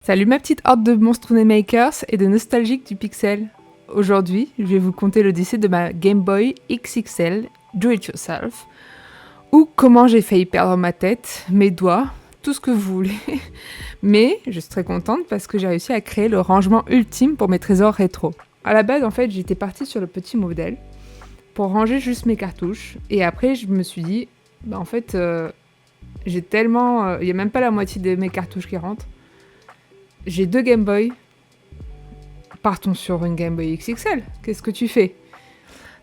Salut ma petite horde de monstrounets makers et de nostalgiques du pixel. Aujourd'hui, je vais vous conter l'odyssée de ma Game Boy XXL Do It Yourself, ou comment j'ai failli perdre ma tête, mes doigts, tout ce que vous voulez. Mais je suis très contente parce que j'ai réussi à créer le rangement ultime pour mes trésors rétro. À la base, en fait, j'étais partie sur le petit modèle pour ranger juste mes cartouches, et après je me suis dit, en fait, j'ai tellement... Il n'y a même pas la moitié de mes cartouches qui rentrent. J'ai 2 Game Boy. Partons sur une Game Boy XXL. Qu'est-ce que tu fais?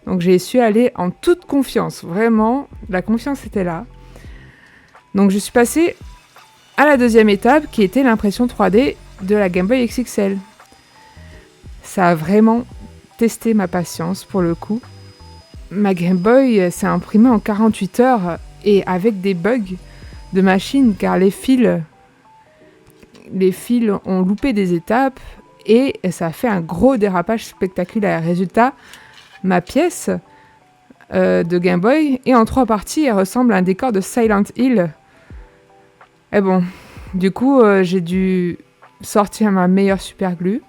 Donc j'ai su aller en toute confiance. Vraiment, la confiance était là. Donc je suis passée à la deuxième étape qui était l'impression 3D de la Game Boy XXL. Ça a vraiment testé ma patience pour le coup. Ma Game Boy s'est imprimée en 48 heures et avec des bugs de machine car les fils ont loupé des étapes et ça a fait un gros dérapage spectaculaire. Résultat, ma pièce de Game Boy est en 3 parties et ressemble à un décor de Silent Hill. Et bon, du coup, j'ai dû sortir ma meilleure super glue,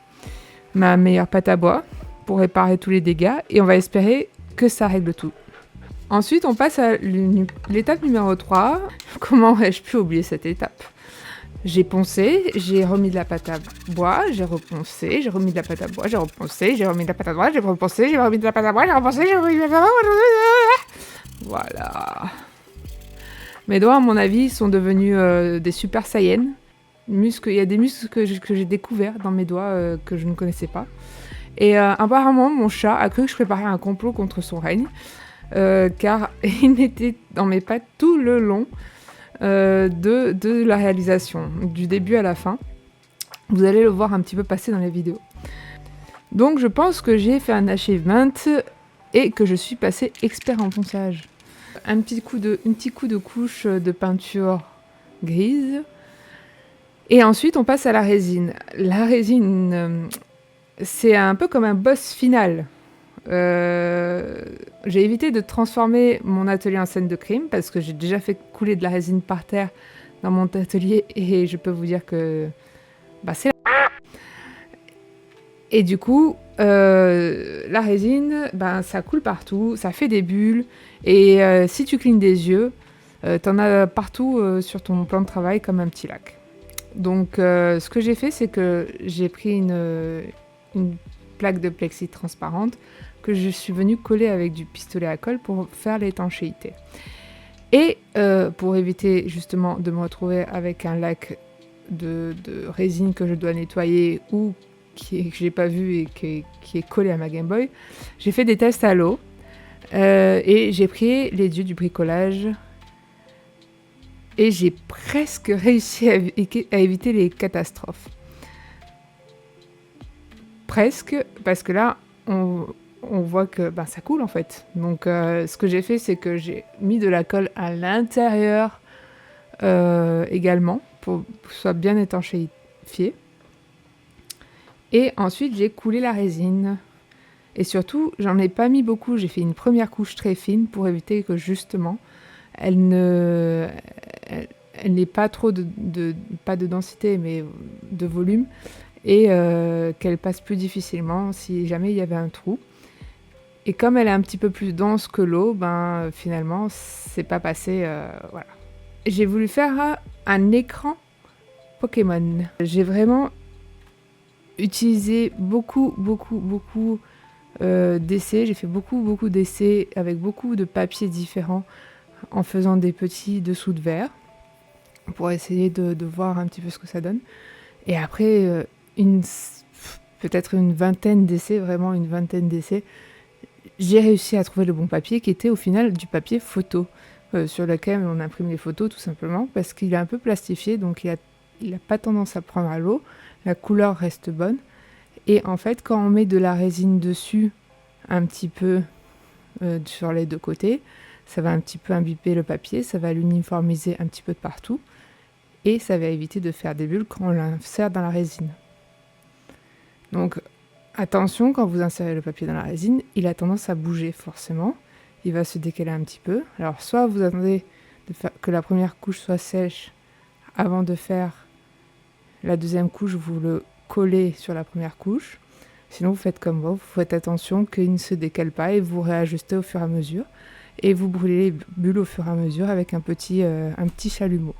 ma meilleure pâte à bois pour réparer tous les dégâts et on va espérer que ça règle tout. Ensuite, on passe à l'étape numéro 3. Comment aurais-je pu oublier cette étape ? J'ai poncé, j'ai remis de la pâte à bois, j'ai reponcé, j'ai remis de la pâte à bois, j'ai reponcé, j'ai remis de la pâte à bois, j'ai reponcé, j'ai remis de la pâte à bois, j'ai reponcé, j'ai remis de la pâte à bois. Voilà. Mes doigts, à mon avis, sont devenus des super saiyans. Il y a des muscles que j'ai découverts dans mes doigts que je ne connaissais pas. Et apparemment, mon chat a cru que je préparais un complot contre son règne, car il était dans mes pattes tout le long. De la réalisation, du début à la fin. Vous allez le voir un petit peu passer dans les vidéos. Donc je pense que j'ai fait un achievement et que je suis passé expert en ponçage. Un petit coup de couche de peinture grise. Et ensuite on passe à la résine. La résine, c'est un peu comme un boss final. J'ai évité de transformer mon atelier en scène de crime parce que j'ai déjà fait couler de la résine par terre dans mon atelier et je peux vous dire que c'est et du coup la résine ça coule partout, ça fait des bulles et si tu clignes des yeux t'en as partout sur ton plan de travail comme un petit lac. Donc ce que j'ai fait, c'est que j'ai pris une plaque de plexi transparente que je suis venue coller avec du pistolet à colle pour faire l'étanchéité. Et pour éviter justement de me retrouver avec un lac de résine que je dois nettoyer ou que j'ai pas vu et qui est collé à ma Game Boy, j'ai fait des tests à l'eau et j'ai pris les dieux du bricolage et j'ai presque réussi à éviter les catastrophes. Presque, parce que là, on voit que ça coule en fait. Donc ce que j'ai fait, c'est que j'ai mis de la colle à l'intérieur également pour que ce soit bien étanchéifié. Et ensuite, j'ai coulé la résine. Et surtout, j'en ai pas mis beaucoup. J'ai fait une première couche très fine pour éviter que justement, elle n'ait pas trop pas de densité, mais de volume. Et qu'elle passe plus difficilement si jamais il y avait un trou. Et comme elle est un petit peu plus dense que l'eau, finalement, c'est pas passé, voilà. J'ai voulu faire un écran Pokémon. J'ai vraiment utilisé beaucoup d'essais. J'ai fait beaucoup d'essais avec beaucoup de papiers différents en faisant des petits dessous de verre pour essayer de voir un petit peu ce que ça donne. Et après, peut-être une vingtaine d'essais, vraiment une vingtaine d'essais, j'ai réussi à trouver le bon papier qui était au final du papier photo sur lequel on imprime les photos tout simplement parce qu'il est un peu plastifié, donc il a pas tendance à prendre à l'eau, la couleur reste bonne et en fait quand on met de la résine dessus un petit peu sur les deux côtés, ça va un petit peu imbiber le papier, ça va l'uniformiser un petit peu de partout et ça va éviter de faire des bulles quand on l'insère dans la résine. Donc attention, quand vous insérez le papier dans la résine, il a tendance à bouger forcément. Il va se décaler un petit peu. Alors soit vous attendez que la première couche soit sèche avant de faire la deuxième couche, vous le collez sur la première couche. Sinon, vous faites comme moi, vous faites attention qu'il ne se décale pas et vous réajustez au fur et à mesure. Et vous brûlez les bulles au fur et à mesure avec un petit chalumeau.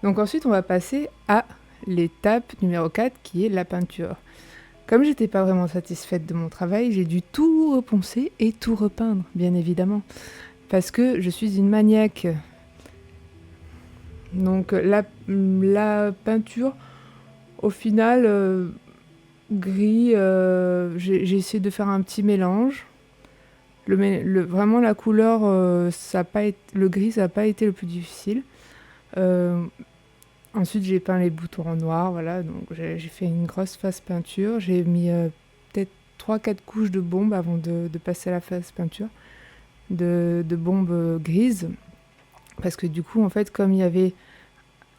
Donc ensuite, on va passer à l'étape numéro 4 qui est la peinture. Comme j'étais pas vraiment satisfaite de mon travail, j'ai dû tout reponcer et tout repeindre, bien évidemment. Parce que je suis une maniaque. Donc la peinture, au final, gris, j'ai essayé de faire un petit mélange. Vraiment la couleur, le gris, ça n'a pas été le plus difficile. Ensuite, j'ai peint les boutons en noir, voilà, donc j'ai fait une grosse face peinture. J'ai mis peut-être 3-4 couches de bombes avant de passer à la face peinture, de bombes grises. Parce que du coup, en fait, comme il y avait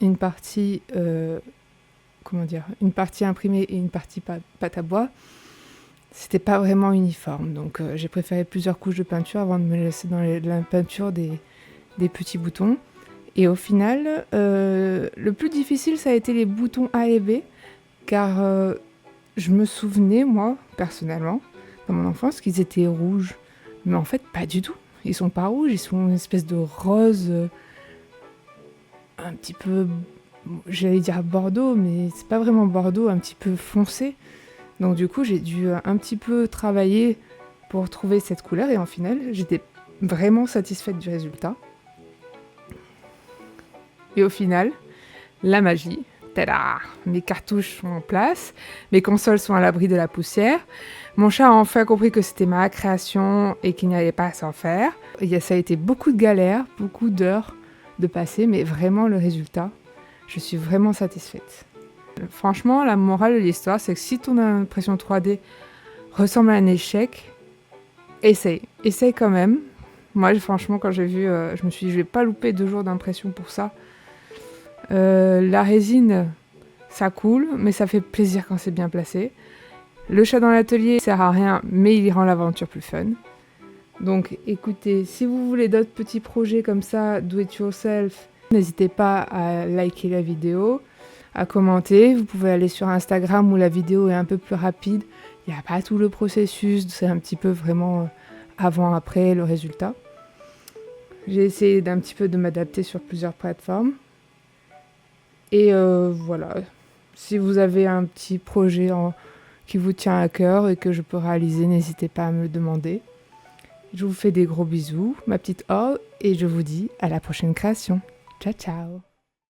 une partie, une partie imprimée et une partie pâte à bois, c'était pas vraiment uniforme. Donc j'ai préféré plusieurs couches de peinture avant de me laisser dans la peinture des petits boutons. Et au final, le plus difficile, ça a été les boutons A et B, car je me souvenais, moi, personnellement, dans mon enfance, qu'ils étaient rouges. Mais en fait, pas du tout. Ils sont pas rouges, ils sont une espèce de rose, un petit peu, j'allais dire bordeaux, mais c'est pas vraiment bordeaux, un petit peu foncé. Donc du coup, j'ai dû un petit peu travailler pour trouver cette couleur, et en final, j'étais vraiment satisfaite du résultat. Et au final, la magie. Tada! Mes cartouches sont en place, mes consoles sont à l'abri de la poussière. Mon chat a enfin compris que c'était ma création et qu'il n'y avait pas à s'en faire. Ça a été beaucoup de galères, beaucoup d'heures de passer, mais vraiment le résultat, je suis vraiment satisfaite. Franchement, la morale de l'histoire, c'est que si ton impression 3D ressemble à un échec, essaye quand même. Moi, franchement, quand j'ai vu, je me suis dit, je vais pas louper 2 jours d'impression pour ça. La résine, ça coule, mais ça fait plaisir quand c'est bien placé. Le chat dans l'atelier sert à rien, mais il rend l'aventure plus fun. Donc écoutez, si vous voulez d'autres petits projets comme ça, do it yourself, n'hésitez pas à liker la vidéo, à commenter. Vous pouvez aller sur Instagram où la vidéo est un peu plus rapide. Il n'y a pas tout le processus, c'est un petit peu vraiment avant-après le résultat. J'ai essayé d'un petit peu de m'adapter sur plusieurs plateformes. Et voilà, si vous avez un petit projet qui vous tient à cœur et que je peux réaliser, n'hésitez pas à me le demander. Je vous fais des gros bisous, ma petite Or, et je vous dis à la prochaine création. Ciao, ciao!